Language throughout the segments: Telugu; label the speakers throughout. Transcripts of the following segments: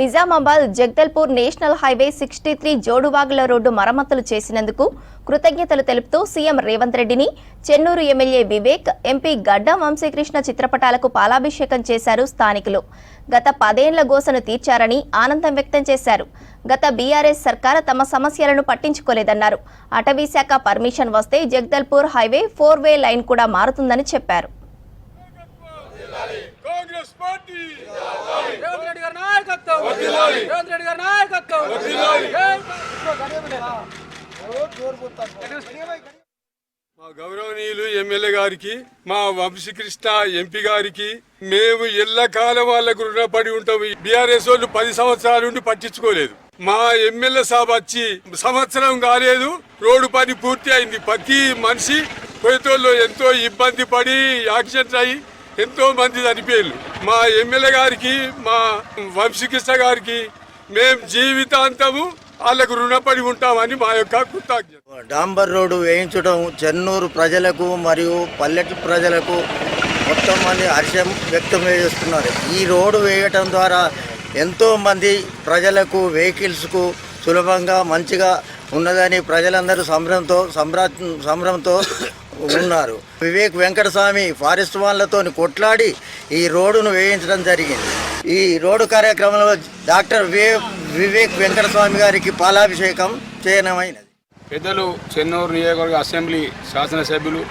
Speaker 1: నిజామాబాద్ జగదల్పూర్ నేషనల్ హైవే 63 జోడువాగుల రోడ్డు మరమ్మతులు చేసినందుకు కృతజ్ఞతలు తెలుపుతూ సీఎం రేవంత్ రెడ్డిని చెన్నూరు ఎమ్మెల్యే వివేక్, ఎంపీ గడ్డం వంశీకృష్ణ చిత్రపటాలకు పాలాభిషేకం చేశారు స్థానికులు. గత 10 ఏళ్ల గోసను తీర్చారని ఆనందం వ్యక్తం చేశారు. గత బీఆర్ఎస్ సర్కార్ తమ సమస్యలను పట్టించుకోలేదన్నారు. అటవీ శాఖ పర్మిషన్ వస్తే జగదల్పూర్ హైవే 4-వే లైన్ కూడా మారుతుందని చెప్పారు.
Speaker 2: మా గౌరవనీయులు ఎమ్మెల్యే గారికి, మా వంశీకృష్ణ ఎంపీ గారికి మేము ఎల్లకాలం వాళ్ళకు రుణపడి ఉంటాము. బీఆర్ఎస్ వాళ్ళు 10 సంవత్సరాల నుండి పట్టించుకోలేదు. మా ఎమ్మెల్యే సాబ్ వచ్చి సంవత్సరం కాలేదు, రోడ్డు పని పూర్తి అయింది. ప్రతి మనిషి కొయ్యతోళ్ళు ఎంతో ఇబ్బంది పడి యాక్సిడెంట్ అయ్యి ఎంతో మంది చనిపోయారు. మా ఎమ్మెల్యే గారికి, మా వంశీకృష్ణ గారికి మేము జీవితాంతము వాళ్ళకు రుణపడి ఉంటామని మా యొక్క కృతజ్ఞత.
Speaker 3: డాంబర్ రోడ్డు వేయించడం చెన్నూరు ప్రజలకు మరియు పల్లెటూరు ప్రజలకు మొత్తం మంది హర్షం వ్యక్తం చేస్తున్నారు. ఈ రోడ్డు వేయటం ద్వారా ఎంతోమంది ప్రజలకు, వెహికల్స్కు సులభంగా మంచిగా ఉన్నదని ప్రజలందరూ సంబరంతో ఉన్నారు. వివేక్ వెంకటస్వామి ఫారెస్ట్ వాళ్ళతో కొట్లాడి ఈ రోడ్డును వేయించడం జరిగింది. ఈ రోడ్డు కార్యక్రమంలో డాక్టర్ వివేక్ వెంకటస్వామి గారికి పాలాభిషేకం చేయనమైనది.
Speaker 4: పెద్దలు చెన్నూరు నియోజకవర్గ అసెంబ్లీ శాసనసభ్యులు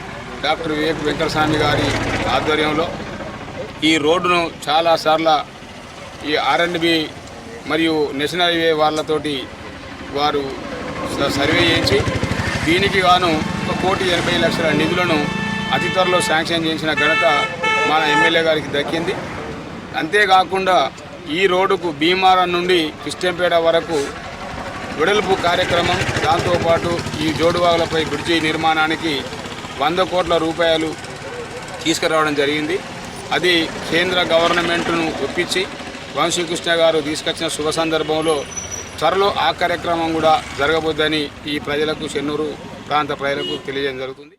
Speaker 4: డాక్టర్ వివేక్ వెంకటస్వామి గారి ఆధ్వర్యంలో ఈ రోడ్డును చాలాసార్లు ఈ R&B మరియు నేషనల్ హైవే వాళ్ళతోటి వారు సర్వే చేయించి దీనికి గాను 1,80,00,000 నిధులను అతి త్వరలో శాంక్షన్ చేసిన ఘనత మన ఎమ్మెల్యే గారికి దక్కింది. అంతేకాకుండా ఈ రోడ్డుకు భీమారం నుండి కృష్ణంపేట వరకు వెడల్పు కార్యక్రమం, దాంతోపాటు ఈ జోడువాగులపై బ్రిడ్జి నిర్మాణానికి 100 కోట్ల రూపాయలు తీసుకురావడం జరిగింది. అది కేంద్ర గవర్నమెంట్ను ఒప్పించి వంశీకృష్ణ గారు తీసుకొచ్చిన శుభ సందర్భంలో త్వరలో ఆ కార్యక్రమం కూడా జరగబోద్దని ఈ ప్రజలకు, చెన్నూరు ప్రాంత ప్రజలకు తెలియజేయడం జరుగుతుంది.